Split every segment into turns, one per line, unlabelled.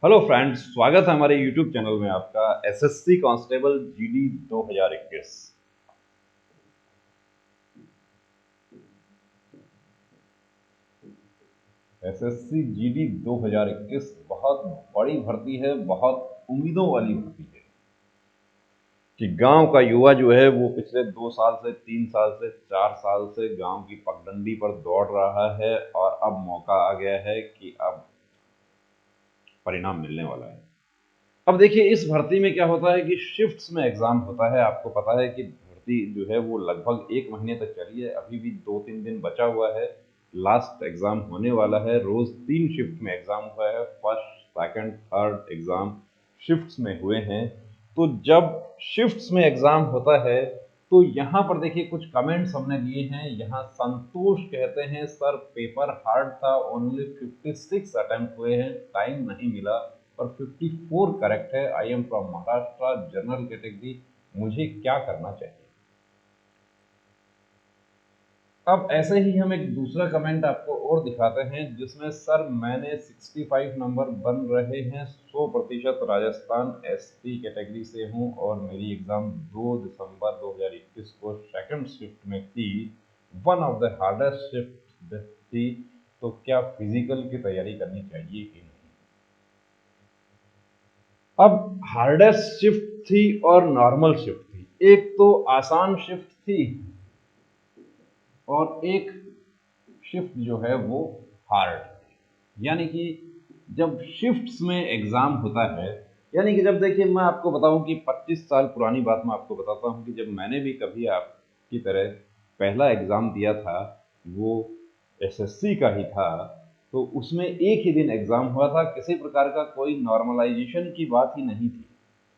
Hello friends, स्वागत है हमारे यूट्यूब चैनल में आपका। SSC constable GD 2021। SSC GD 2021 बहुत बड़ी भर्ती है, बहुत उम्मीदों वाली भर्ती है कि गांव का युवा जो है वो पिछले 2 साल से 3 साल से 4 साल से गांव की पगडंडी पर दौड़ रहा है और अब मौका आ गया है कि अब परिणाम मिलने वाला है। अब देखिए, इस भर्ती में क्या होता है कि शिफ्ट्स में एग्जाम होता है। आपको पता है कि भर्ती जो है वो लगभग 1 महीने तक चली है, अभी भी 2-3 दिन बचा हुआ है। लास्ट एग्जाम होने वाला है। रोज 3 शिफ्ट में एग्जाम हुआ है। First, second, third exam shifts में हुए हैं। तो जब शिफ्ट्स में एग्जाम होता है तो यहाँ पर देखिए कुछ कमेंट्स हमने दिए हैं। यहाँ संतोष कहते हैं, सर पेपर हार्ड था, ओनली 56 अटेम्प्ट हुए हैं, टाइम नहीं मिला, और 54 करेक्ट है। I am from Maharashtra, general category, मुझे क्या करना चाहिए। अब ऐसे ही हम एक दूसरा कमेंट आपको और दिखाते हैं जिसमें, सर मैंने 65 नंबर बन रहे हैं, 100% राजस्थान एसटी कैटेगरी से हूं और मेरी एग्जाम 2 दिसंबर 2021 को सेकंड शिफ्ट में थी, one of the hardest shift थी, तो क्या फिजिकल की तैयारी करनी चाहिए कि नहीं। अब हार्डेस्ट शिफ्ट थी और नॉर्मल शिफ्ट थी। एक तो आसान शिफ्ट थी और एक शिफ्ट जो है वो हार्ड। यानी कि जब शिफ्ट्स में एग्जाम होता है, यानी कि जब देखिए मैं आपको बताऊं कि 25 साल पुरानी बात मैं आपको बताता हूं कि जब मैंने भी कभी आपकी तरह पहला एग्जाम दिया था, वो एसएससी का ही था, तो उसमें एक ही दिन एग्जाम हुआ था। किसी प्रकार का कोई नॉर्मलाइजेशन की बात ही नहीं थी।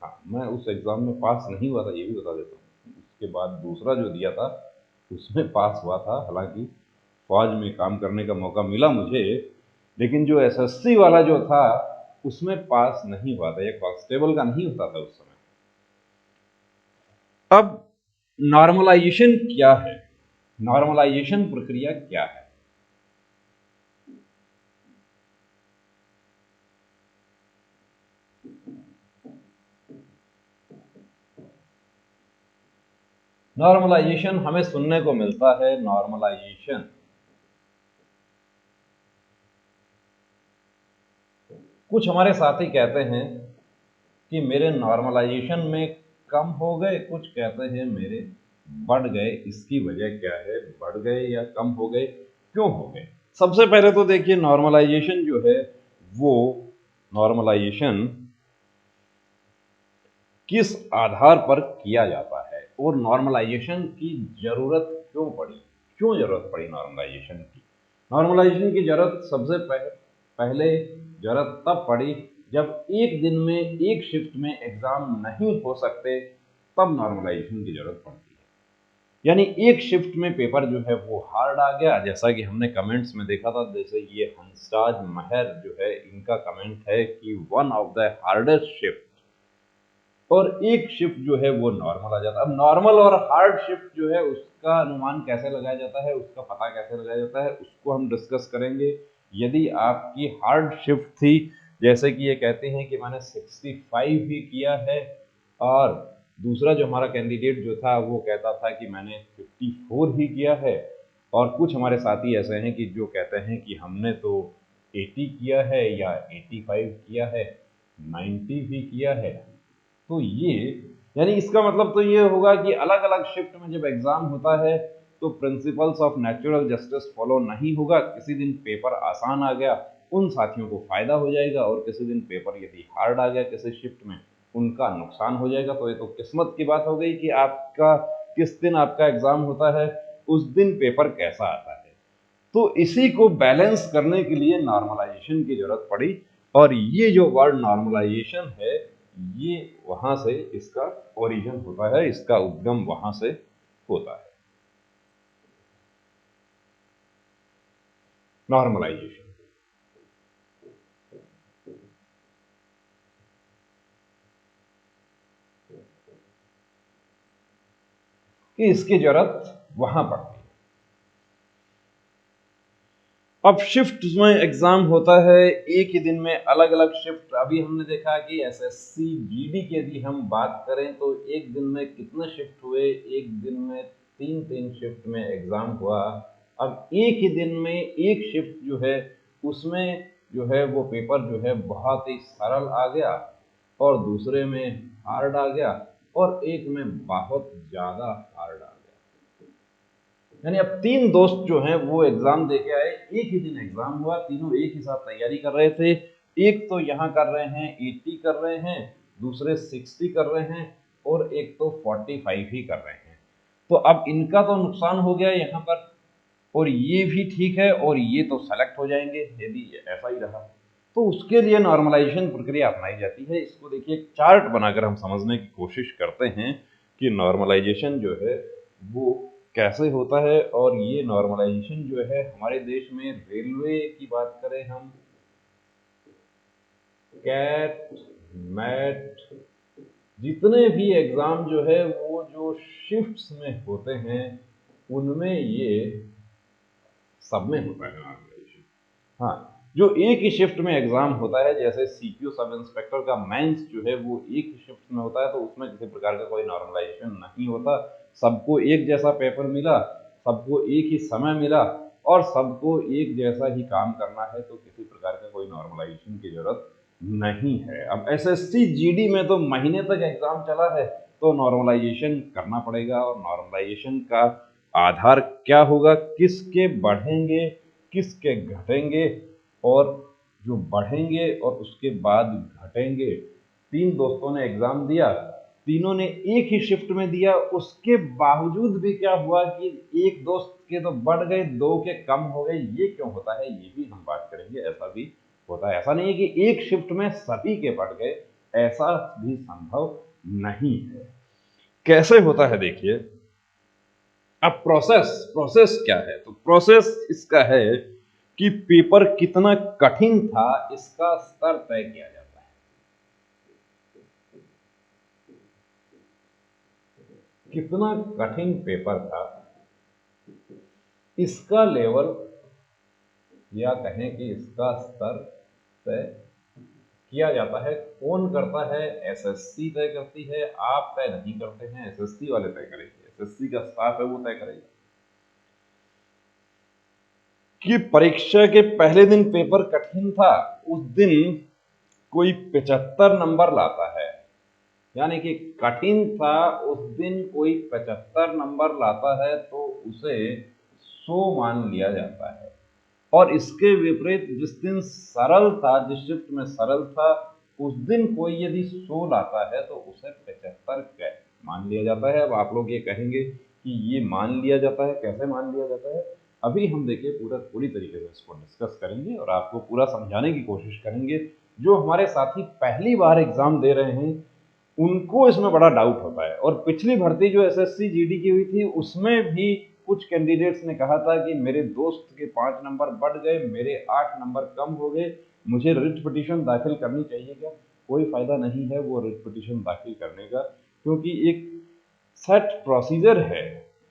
हाँ, मैं उस एग्जाम में पास नहीं हुआ था, ये भी बता देता हूँ। उसके बाद दूसरा जो दिया था उसमें पास हुआ था। हालांकि फौज में काम करने का मौका मिला मुझे, लेकिन जो एसएससी वाला जो था उसमें पास नहीं हुआ था। ये कांस्टेबल का नहीं होता था उस समय। अब नॉर्मलाइजेशन क्या है, नॉर्मलाइजेशन प्रक्रिया क्या है। नॉर्मलाइजेशन हमें सुनने को मिलता है, नॉर्मलाइजेशन कुछ हमारे साथी कहते हैं कि मेरे नॉर्मलाइजेशन में कम हो गए, कुछ कहते हैं मेरे बढ़ गए। इसकी वजह क्या है, बढ़ गए या कम हो गए, क्यों हो गए। सबसे पहले तो देखिए, नॉर्मलाइजेशन जो है वो नॉर्मलाइजेशन किस आधार पर किया जाता है और नॉर्मलाइजेशन की जरूरत क्यों पड़ी, क्यों जरूरत पड़ी नॉर्मलाइजेशन की। नॉर्मलाइजेशन की जरूरत सबसे पहले जरूरत तब पड़ी जब एक दिन में एक शिफ्ट में एग्जाम नहीं हो सकते, तब नॉर्मलाइजेशन की जरूरत पड़ती है। यानी एक शिफ्ट में पेपर जो है वो हार्ड आ गया, जैसा कि हमने कमेंट्स में देखा था। जैसे ये हंसराज महर जो है, इनका कमेंट है कि one of the hardest shift, और एक शिफ्ट जो है वो नॉर्मल आ जाता है। अब नॉर्मल और हार्ड शिफ्ट जो है उसका अनुमान कैसे लगाया जाता है, उसका पता कैसे लगाया जाता है, उसको हम डिस्कस करेंगे। यदि आपकी हार्ड शिफ्ट थी, जैसे कि ये कहते हैं कि मैंने 65 ही किया है, और दूसरा जो हमारा कैंडिडेट जो था वो कहता था कि मैंने 54 ही किया है, और कुछ हमारे साथी ऐसे हैं कि जो कहते हैं कि हमने तो 80 किया है या 85 किया है, 90 भी किया है। तो ये, यानी इसका मतलब तो ये होगा कि अलग अलग शिफ्ट में जब एग्जाम होता है तो principles of natural justice follow नहीं होगा। किसी दिन पेपर आसान आ गया, उन साथियों को फायदा हो जाएगा, और किसी दिन पेपर यदि हार्ड आ गया किसी शिफ्ट में, उनका नुकसान हो जाएगा। तो ये तो किस्मत की बात हो गई कि आपका किस दिन आपका एग्जाम होता है, उस दिन पेपर कैसा आता है। तो इसी को बैलेंस करने के लिए नॉर्मलाइजेशन की जरूरत पड़ी, और ये जो वर्ड नॉर्मलाइजेशन है, ये वहां से इसका ओरिजिन होता है, इसका उद्गम वहां से होता है। नॉर्मलाइजेशन कि इसकी जरूरत वहां पड़ती है। अब शिफ्ट में एग्जाम होता है, एक ही दिन में अलग अलग शिफ्ट। अभी हमने देखा कि एसएससी जीडी की यदि हम बात करें तो एक दिन में कितने शिफ्ट हुए, एक दिन में तीन तीन शिफ्ट में एग्जाम हुआ। अब एक ही दिन में एक शिफ्ट जो है उसमें जो है वो पेपर जो है बहुत ही सरल आ गया और दूसरे में हार्ड आ गया और एक में बहुत ज्यादा हार्ड आ गया। यानी अब तीन दोस्त जो हैं वो एग्जाम दे के आए, एक ही दिन एग्जाम हुआ, तीनों एक ही साथ तैयारी कर रहे थे। एक तो यहाँ कर रहे हैं 80 कर रहे हैं, दूसरे 60 कर रहे हैं और एक तो 45 ही कर रहे हैं। तो अब इनका तो नुकसान हो गया यहाँ पर, और ये भी ठीक है और ये तो सेलेक्ट हो जाएंगे यदि ऐसा ही रहा। तो उसके लिए नॉर्मलाइजेशन प्रक्रिया अपनाई जाती है। इसको देखिए, एक चार्ट बनाकर हम समझने की कोशिश करते हैं कि नॉर्मलाइजेशन जो है वो कैसे होता है। और ये नॉर्मलाइजेशन जो है हमारे देश में रेलवे की बात करें हम, कैट, मैट, जितने भी एग्जाम जो है वो जो शिफ्ट्स में होते हैं उनमें ये सब में होता है नॉर्मलाइजेशन। हाँ, जो एक ही शिफ्ट में एग्जाम होता है, जैसे सीपीओ सब इंस्पेक्टर का मेंस जो है वो एक ही शिफ्ट में होता है, तो उसमें किसी प्रकार का कोई नॉर्मलाइजेशन नहीं होता। सबको एक जैसा पेपर मिला, सबको एक ही समय मिला और सबको एक जैसा ही काम करना है, तो किसी प्रकार का कोई नॉर्मलाइजेशन की जरूरत नहीं है। अब एसएससी जीडी में तो महीने तक एग्जाम चला है, तो नॉर्मलाइजेशन करना पड़ेगा। और नॉर्मलाइजेशन का आधार क्या होगा, किसके बढ़ेंगे किसके घटेंगे, और जो बढ़ेंगे और उसके बाद घटेंगे। तीन दोस्तों ने एग्जाम दिया, तीनों ने एक ही शिफ्ट में दिया, उसके बावजूद भी क्या हुआ कि एक दोस्त के तो बढ़ गए, दो के कम हो गए। ये क्यों होता है ये भी हम बात करेंगे। ऐसा भी होता है, ऐसा नहीं है कि एक शिफ्ट में सभी के बढ़ गए, ऐसा भी संभव नहीं है। कैसे होता है देखिए। अब प्रोसेस प्रोसेस क्या है, तो प्रोसेस इसका है कि पेपर कितना कठिन था इसका स्तर तय किया जाता है। कितना कठिन पेपर था इसका लेवल, या कहें कि इसका स्तर तय किया जाता है। कौन करता है, एसएससी तय करती है। आप तय नहीं करते हैं, एसएससी वाले तय करेंगे। एसएससी का स्टाफ है वो तय करेगा कि परीक्षा के पहले दिन पेपर कठिन था, उस दिन कोई 75 नंबर लाता है, यानी कि कठिन था उस दिन कोई 75 नंबर लाता है तो उसे 100 मान लिया जाता है। और इसके विपरीत जिस दिन सरल था, जिस शिफ्ट में सरल था, उस दिन कोई यदि 100 लाता है तो उसे 75 मान लिया जाता है। अब आप लोग ये कहेंगे कि ये मान लिया जाता है, कैसे मान लिया जाता है। अभी हम देखिए पूरी तरीके से इसको डिस्कस करेंगे और आपको पूरा समझाने की कोशिश करेंगे। जो हमारे साथी पहली बार एग्जाम दे रहे हैं उनको इसमें बड़ा डाउट होता है। और पिछली भर्ती जो एसएससी जीडी की हुई थी उसमें भी कुछ कैंडिडेट्स ने कहा था कि मेरे दोस्त के 5 नंबर बढ़ गए, मेरे 8 नंबर कम हो गए, मुझे रिट पिटीशन दाखिल करनी चाहिए क्या। कोई फायदा नहीं है वो रिट पिटीशन दाखिल करने का, क्योंकि एक सेट प्रोसीजर है,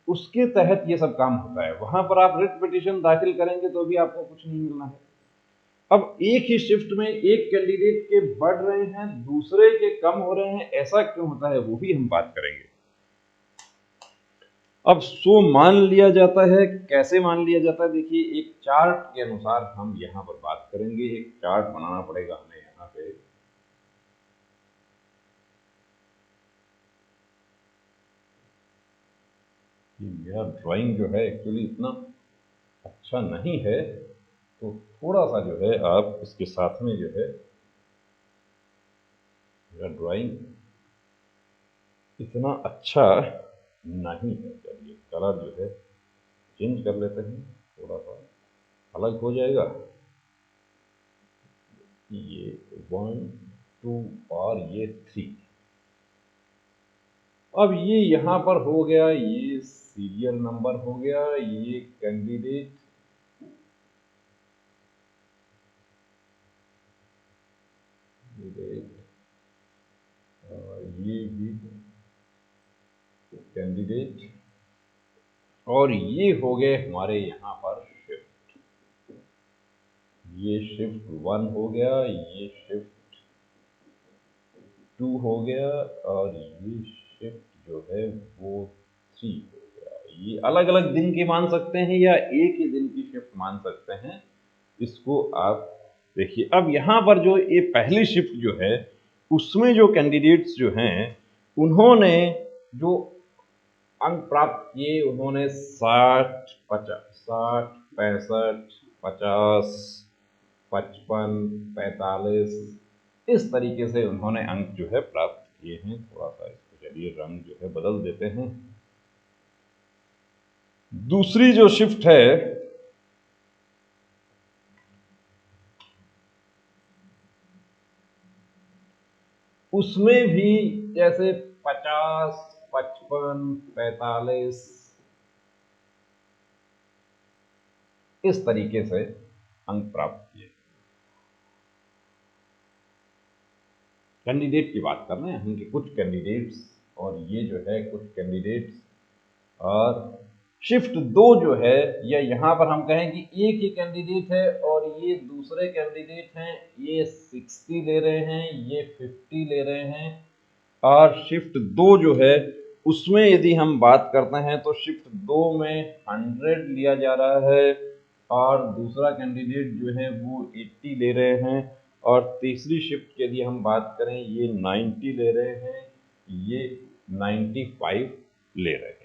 उसके तहत ये सब काम होता है। वहां पर आप रिट पिटीशन दाखिल करेंगे तो भी आपको कुछ नहीं मिलना है। अब एक ही शिफ्ट में एक कैंडिडेट के बढ़ रहे हैं, दूसरे के कम हो रहे हैं, ऐसा क्यों होता है वो भी हम बात करेंगे। अब 100 मान लिया जाता है, कैसे मान लिया जाता है, देखिए एक चार्ट के अनुसार हम यहाँ पर बात करेंगे। एक चार्ट बनाना पड़ेगा हमें यहाँ पे। मेरा ड्राइंग जो है एक्चुअली इतना अच्छा नहीं है, तो थोड़ा सा जो है आप इसके साथ में जो है, मेरा ड्राइंग इतना अच्छा नहीं है। चलिए कलर जो है चेंज कर लेते हैं, थोड़ा सा अलग हो जाएगा। ये 1 2 और ये 3। अब ये यहाँ पर हो गया, ये सीरियल नंबर हो गया, ये कैंडिडेट, ये भी कैंडिडेट, और ये हो गए हमारे यहाँ पर शिफ्ट। ये शिफ्ट 1 हो गया, ये शिफ्ट 2 हो गया और ये शिफ्ट जो है वो 3 हो गया। ये अलग अलग दिन की मान सकते हैं या एक ही दिन की शिफ्ट मान सकते हैं, इसको आप देखिए। अब यहाँ पर जो ये पहली शिफ्ट जो है उसमें जो कैंडिडेट्स जो हैं उन्होंने जो अंक प्राप्त किए, उन्होंने 60, 50, 60, 65, 50, 55, 45 इस तरीके से उन्होंने अंक जो है प्राप्त किए हैं। थोड़ा सा इसको चलिए रंग जो है बदल देते हैं। दूसरी जो शिफ्ट है उसमें भी जैसे 50, 55, 45 इस तरीके से अंक प्राप्त किए। कैंडिडेट की बात कर रहे हैं हम कि कुछ कैंडिडेट्स, और ये जो है कुछ कैंडिडेट्स, और शिफ्ट 2 जो है, या यहाँ पर हम कहें कि एक ही कैंडिडेट है और ये दूसरे कैंडिडेट हैं, ये 60 ले रहे हैं, ये 50 ले रहे हैं। और शिफ्ट 2 जो है उसमें यदि हम बात करते हैं तो शिफ्ट 2 में 100 लिया जा रहा है और दूसरा कैंडिडेट जो है वो 80 ले रहे हैं। और तीसरी शिफ्ट के लिए हम बात करें, ये 90 ले रहे हैं, ये 95 ले रहे हैं।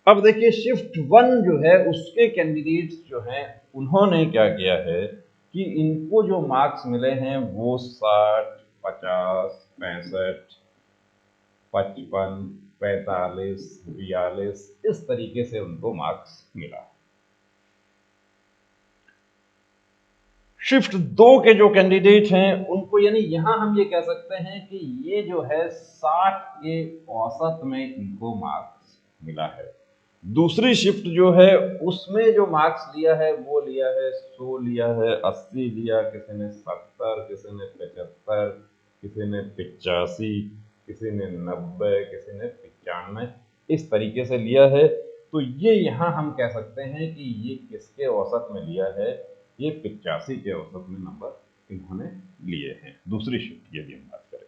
अब देखिए शिफ्ट 1 जो है उसके कैंडिडेट्स जो हैं उन्होंने क्या किया है कि इनको जो मार्क्स मिले हैं वो 60, 50, 65, 55, 45, 42 इस तरीके से उनको मार्क्स मिला। शिफ्ट 2 के जो कैंडिडेट हैं उनको, यानी यहां हम ये कह सकते हैं कि ये जो है 60 के औसत में इनको मार्क्स मिला है। दूसरी शिफ्ट जो है उसमें जो मार्क्स लिया है वो लिया है 100 लिया है, 80 लिया, किसी ने 70, किसी ने 75, किसी ने 85, किसी ने 90, किसी ने 95 इस तरीके से लिया है। तो ये यहाँ हम कह सकते हैं कि ये किसके औसत में लिया है, ये 85 के औसत में नंबर इन्होंने लिए हैं दूसरी शिफ्ट की यदि हम बात करें।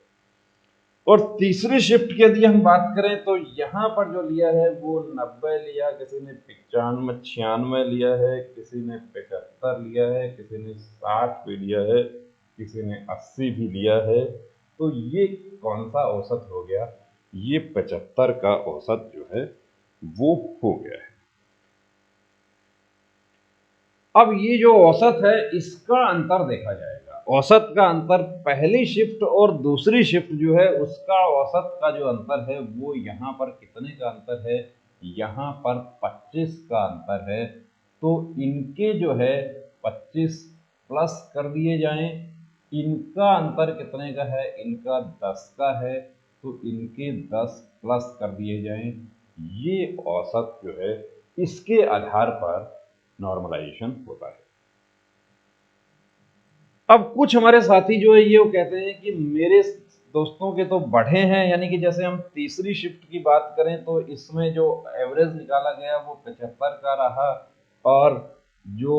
और तीसरी शिफ्ट की यदि हम बात करें तो यहाँ पर जो लिया है वो 90 लिया, किसी ने 95, 96 लिया है, किसी ने 75 लिया है, किसी ने 60 भी लिया है, किसी ने 80 भी लिया है। तो ये कौन सा औसत हो गया, ये 75 का औसत जो है वो हो गया है। अब ये जो औसत है इसका अंतर देखा जाएगा। औसत का अंतर, पहली शिफ्ट और दूसरी शिफ्ट जो है उसका औसत का जो अंतर है वो यहाँ पर कितने का अंतर है, यहाँ पर 25 का अंतर है। तो इनके जो है 25 प्लस कर दिए जाएं, इनका अंतर कितने का है, इनका 10 का है, तो इनके 10 प्लस कर दिए जाएं। ये औसत जो है इसके आधार पर नॉर्मलाइजेशन होता है। अब कुछ हमारे साथी जो है ये वो कहते हैं कि मेरे दोस्तों के तो बढ़े हैं, यानी कि जैसे हम तीसरी शिफ्ट की बात करें तो इसमें जो एवरेज निकाला गया वो 75 का रहा और जो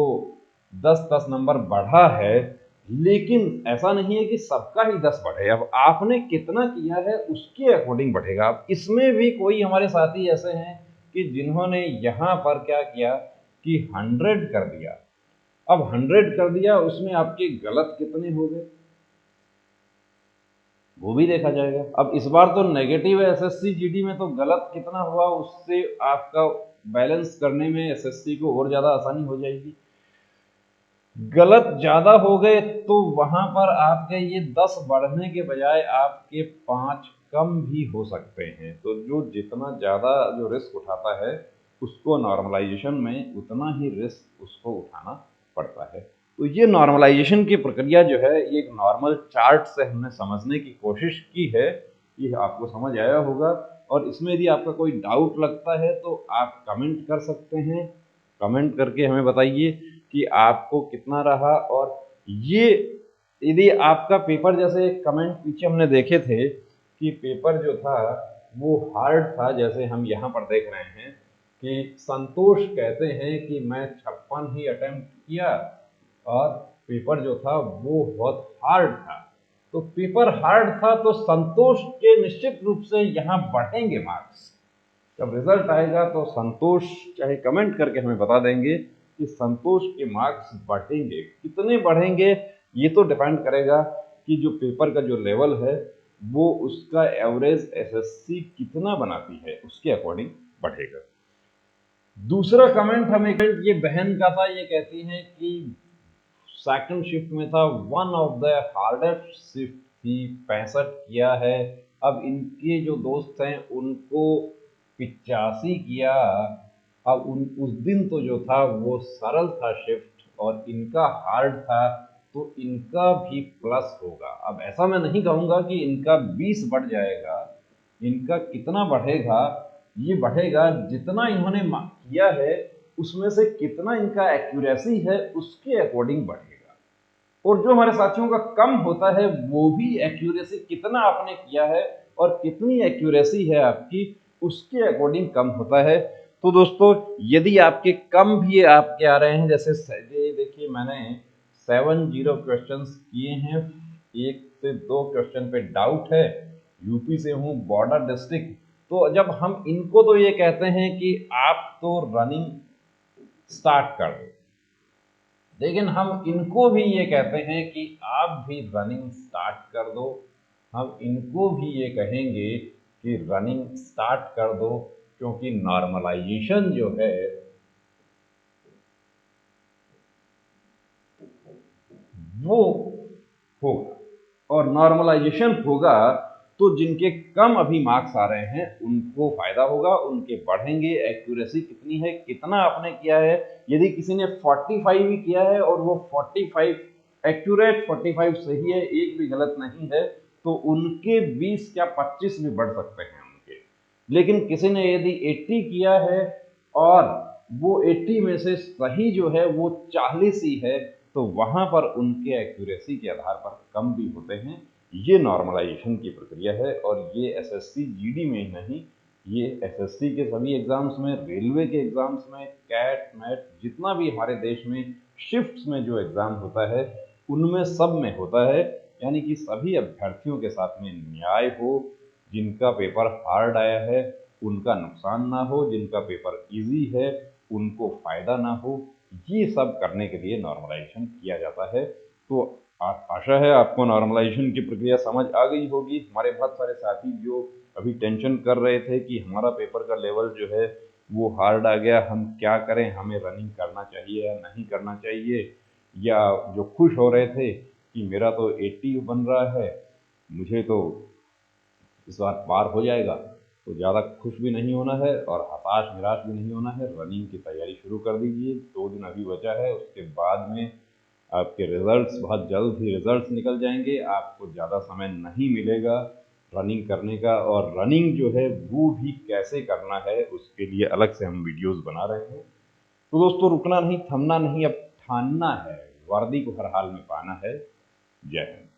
10-10 नंबर बढ़ा है। लेकिन ऐसा नहीं है कि सबका ही 10 बढ़े, अब आपने कितना किया है उसके अकॉर्डिंग बढ़ेगा। अब इसमें भी कोई हमारे साथी ऐसे हैं कि जिन्होंने यहाँ पर क्या किया कि 100 कर दिया। अब 100 कर दिया, उसमें आपके गलत कितने हो गए वो भी देखा जाएगा। अब इस बार तो नेगेटिव है एसएससी जीडी में, तो गलत कितना हुआ उससे आपका बैलेंस करने में एसएससी को और ज्यादा आसानी हो जाएगी। गलत ज्यादा हो गए तो वहां पर आपके ये 10 बढ़ने के बजाय आपके 5 कम भी हो सकते हैं। तो जो जितना ज्यादा जो रिस्क उठाता है उसको नॉर्मलाइजेशन में उतना ही रिस्क उसको उठाना पड़ता है। तो ये नॉर्मलाइजेशन की प्रक्रिया जो है ये एक नॉर्मल चार्ट से हमने समझने की कोशिश की है, ये आपको समझ आया होगा। और इसमें यदि आपका कोई डाउट लगता है तो आप कमेंट कर सकते हैं, कमेंट करके हमें बताइए कि आपको कितना रहा। और ये यदि आपका पेपर, जैसे कमेंट पीछे हमने देखे थे कि पेपर जो था वो हार्ड था, जैसे हम यहाँ पर देख रहे हैं कि संतोष कहते हैं कि मैं 56 ही अटेम्प्ट किया और पेपर जो था वो बहुत हार्ड था। तो पेपर हार्ड था तो संतोष के निश्चित रूप से यहाँ बढ़ेंगे मार्क्स। जब रिजल्ट आएगा तो संतोष चाहे कमेंट करके हमें बता देंगे कि संतोष के मार्क्स बढ़ेंगे, कितने बढ़ेंगे ये तो डिपेंड करेगा कि जो पेपर का जो लेवल है वो उसका एवरेज एसएससी कितना बनाती है उसके अकॉर्डिंग बढ़ेगा। दूसरा कमेंट हमें ये बहन का था, ये कहती हैं कि सेकंड शिफ्ट में था, one of the hardest shift थी, 65 किया है। अब इनके जो दोस्त हैं उनको 85 किया। अब उस दिन तो जो था वो सरल था शिफ्ट और इनका हार्ड था, तो इनका भी प्लस होगा। अब ऐसा मैं नहीं कहूँगा कि इनका 20 बढ़ जाएगा, इनका कितना बढ़ेगा, ये बढ़ेगा जितना इन्होंने किया है उसमें से कितना इनका एक्यूरेसी है उसके अकॉर्डिंग बढ़ेगा। और जो हमारे साथियों का कम होता है वो भी एक्यूरेसी कितना आपने किया है और कितनी एक्यूरेसी है आपकी उसके अकॉर्डिंग कम होता है। तो दोस्तों यदि आपके कम भी आपके आ रहे हैं, जैसे देखिए मैंने 70 क्वेश्चंस किए हैं, 1 से 2 क्वेश्चन पे डाउट है, यूपी से हूँ, बॉर्डर डिस्ट्रिक्ट। तो जब हम इनको तो ये कहते हैं कि आप तो रनिंग स्टार्ट कर दो, लेकिन हम इनको भी ये कहते हैं कि आप भी रनिंग स्टार्ट कर दो। हम इनको भी ये कहेंगे कि रनिंग स्टार्ट कर दो, क्योंकि नॉर्मलाइजेशन जो है वो होगा, और नॉर्मलाइजेशन होगा तो जिनके कम अभी मार्क्स आ रहे हैं उनको फायदा होगा, उनके बढ़ेंगे। एक्यूरेसी कितनी है, कितना आपने किया है, यदि किसी ने 45 भी किया है और वो 45 एक्यूरेट 45 सही है, एक भी गलत नहीं है, तो उनके 20 या 25 भी बढ़ सकते हैं उनके। लेकिन किसी ने यदि 80 किया है और वो 80 में से सही जो है वो 40 ही है, तो वहां पर उनके एक्यूरेसी के आधार पर कम भी होते हैं। ये नॉर्मलाइजेशन की प्रक्रिया है और ये एसएससी जीडी में ही नहीं, ये एसएससी के सभी एग्जाम्स में, रेलवे के एग्जाम्स में, कैट मैट जितना भी हमारे देश में शिफ्ट्स में जो एग्जाम होता है उनमें सब में होता है। यानी कि सभी अभ्यर्थियों के साथ में न्याय हो, जिनका पेपर हार्ड आया है उनका नुकसान ना हो, जिनका पेपर इजी है उनको फायदा ना हो, ये सब करने के लिए नॉर्मलाइजेशन किया जाता है। तो आशा है आपको नॉर्मलाइजेशन की प्रक्रिया समझ आ गई होगी। हमारे बहुत सारे साथी जो अभी टेंशन कर रहे थे कि हमारा पेपर का लेवल जो है वो हार्ड आ गया, हम क्या करें, हमें रनिंग करना चाहिए या नहीं करना चाहिए, या जो खुश हो रहे थे कि मेरा तो 80 बन रहा है, मुझे तो इस बार पार हो जाएगा, तो ज़्यादा खुश भी नहीं होना है और हताश निराश भी नहीं होना है। रनिंग की तैयारी शुरू कर दीजिए, 2 दिन अभी बचा है, उसके बाद में आपके रिजल्ट्स बहुत जल्द ही रिजल्ट्स निकल जाएंगे, आपको ज़्यादा समय नहीं मिलेगा रनिंग करने का। और रनिंग जो है वो भी कैसे करना है उसके लिए अलग से हम वीडियोस बना रहे हैं। तो दोस्तों रुकना नहीं, थमना नहीं, अब ठानना है, वर्दी को हर हाल में पाना है। जय हिंद।